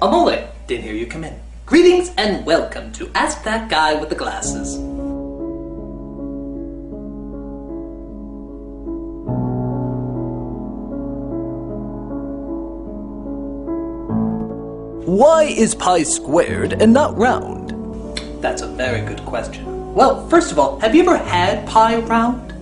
Amole, didn't hear you come in. Greetings and welcome to Ask That Guy with the Glasses. Why is pi squared and not round? That's a very good question. Well, first of all, have you ever had pie round?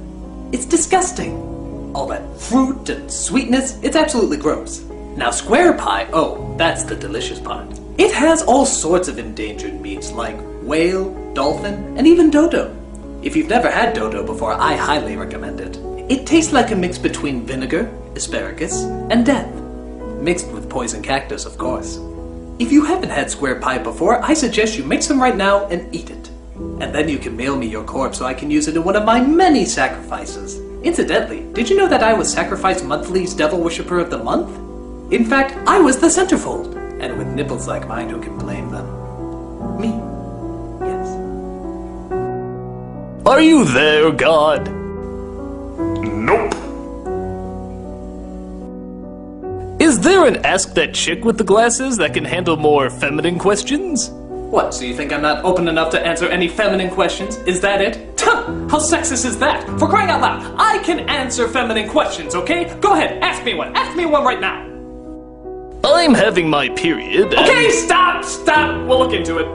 It's disgusting. All that fruit and sweetness, it's absolutely gross. Now square pie, oh, that's the delicious part. It has all sorts of endangered meats like whale, dolphin, and even dodo. If you've never had dodo before, I highly recommend it. It tastes like a mix between vinegar, asparagus, and death. Mixed with poison cactus, of course. If you haven't had square pie before, I suggest you make some right now and eat it. And then you can mail me your corpse so I can use it in one of my many sacrifices. Incidentally, did you know that I was Sacrifice Monthly's Devil Worshipper of the Month? In fact, I was the centerfold. And with nipples like mine, who can blame them? Me. Yes. Are you there, God? Nope. Is there an Ask That Chick with the Glasses that can handle more feminine questions? What, so you think I'm not open enough to answer any feminine questions? Is that it? Tuh! How sexist is that? For crying out loud, I can answer feminine questions, okay? Go ahead, ask me one. Ask me one right now. I'm having my period and... Okay, stop! We'll look into it.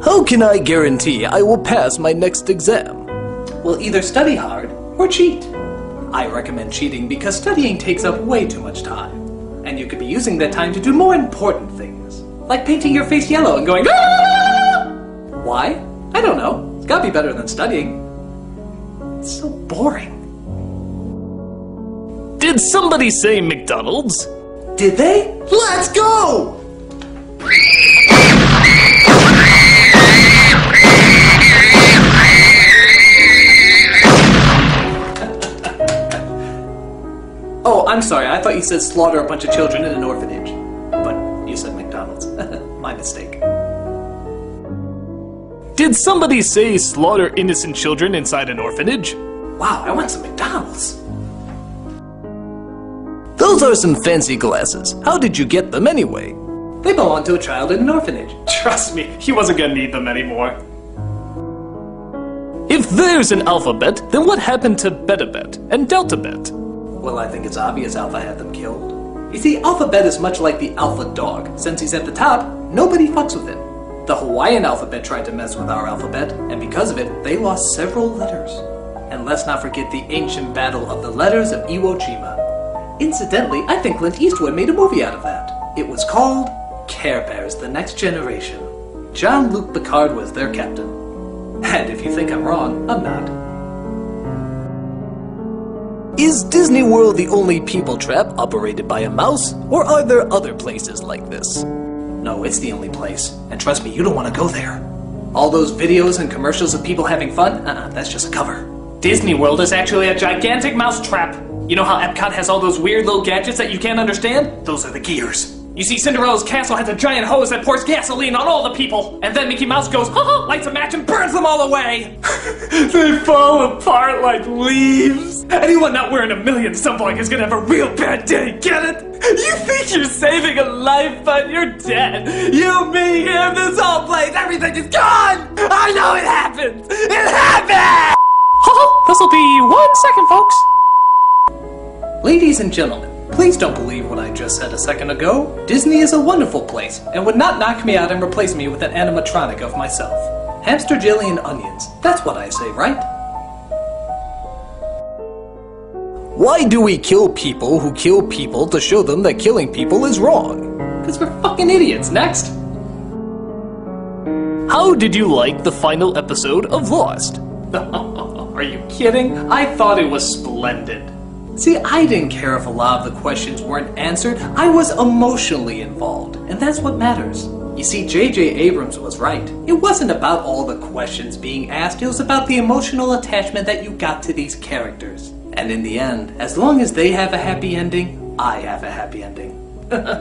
How can I guarantee I will pass my next exam? Well, either study hard or cheat. I recommend cheating because studying takes up way too much time. And you could be using that time to do more important things. Like painting your face yellow and going, "Ah!" Why? I don't know. It's gotta be better than studying. It's so boring. Did somebody say McDonald's? Did they? Let's go! Oh, I'm sorry. I thought you said slaughter a bunch of children in an orphanage. But you said McDonald's. My mistake. Did somebody say slaughter innocent children inside an orphanage? Wow, I want some McDonald's. Those are some fancy glasses. How did you get them anyway? They belong to a child in an orphanage. Trust me, he wasn't gonna need them anymore. If there's an alphabet, then what happened to Betabet and Deltabet? Well, I think it's obvious Alpha had them killed. You see, Alphabet is much like the alpha dog. Since he's at the top, nobody fucks with him. The Hawaiian alphabet tried to mess with our alphabet, and because of it, they lost several letters. And let's not forget the ancient battle of the letters of Iwo Jima. Incidentally, I think Clint Eastwood made a movie out of that. It was called Care Bears: The Next Generation. Jean-Luc Picard was their captain. And if you think I'm wrong, I'm not. Is Disney World the only people trap operated by a mouse, or are there other places like this? No, it's the only place. And trust me, you don't want to go there. All those videos and commercials of people having fun, that's just a cover. Disney World is actually a gigantic mouse trap. You know how Epcot has all those weird little gadgets that you can't understand? Those are the gears. You see, Cinderella's castle has a giant hose that pours gasoline on all the people, and then Mickey Mouse goes, ha ha, lights a match and burns them all away! They fall apart like leaves! Anyone not wearing a million sunblock is gonna have a real bad day, get it? You think you're saving a life, but you're dead! You, me, him, this whole place, everything is gone! I know it happened! It happened! This'll be 1 second, folks. Ladies and gentlemen, please don't believe what I just said a second ago. Disney is a wonderful place, and would not knock me out and replace me with an animatronic of myself. Hamster jelly and onions, that's what I say, right? Why do we kill people who kill people to show them that killing people is wrong? Because we're fucking idiots. Next! How did you like the final episode of Lost? Are you kidding? I thought it was splendid. See, I didn't care if a lot of the questions weren't answered. I was emotionally involved, and that's what matters. You see, J.J. Abrams was right. It wasn't about all the questions being asked, it was about the emotional attachment that you got to these characters. And in the end, as long as they have a happy ending, I have a happy ending.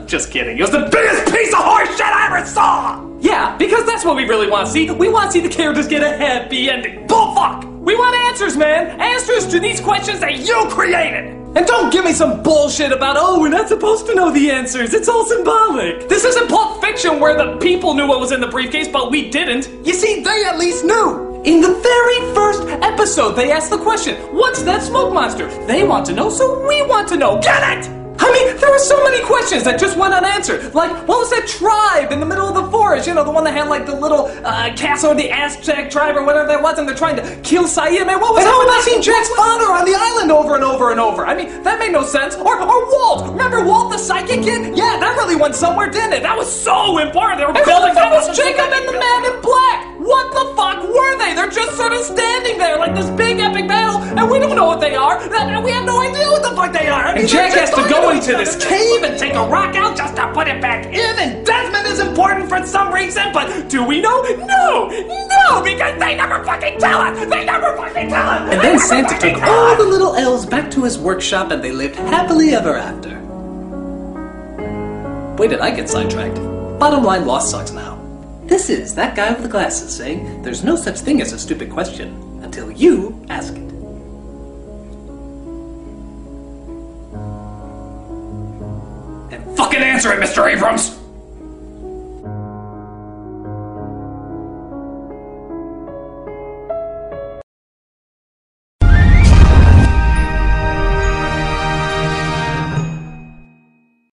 Just kidding, it was the biggest piece of horse shit I ever saw! Yeah, because that's what we really want to see. We want to see the characters get a happy ending. Bullfuck! We want answers, man! Answers to these questions that you created! And don't give me some bullshit about, oh, we're not supposed to know the answers. It's all symbolic. This isn't Pulp Fiction where the people knew what was in the briefcase, but we didn't. You see, they at least knew. In the very first episode, they asked the question, what's that smoke monster? They want to know, so we want to know. Get it? I mean, there were so many questions that just went unanswered. Like, what was that tribe in the middle of the forest? You know, the one that had like the little castle, the Aztec tribe or whatever that was, and they're trying to kill Saeed. Man, what was that? And how seen Jack's father on the island over and over and over? I mean, that made no sense. Or Walt. Remember Walt the psychic kid? Yeah, that really went somewhere, didn't it? That was so important. They were building that. Was Jacob and the man in black. What the fuck were they? They're just sort of standing there like this big epic battle, and we don't know what they are. And we have no idea what the fuck they are. I mean, and Jack has to go into this cave and take a rock out just to put it back in, and Desmond is important for some reason, but do we know? No, because they never fucking tell us. They never fucking tell us. And then Santa took all the little elves back to his workshop, and they lived happily ever after. Wait, did I get sidetracked? Bottom line, Lost sucks now. This is that guy with the glasses saying, there's no such thing as a stupid question until you ask it. And fucking answer it, Mr. Abrams!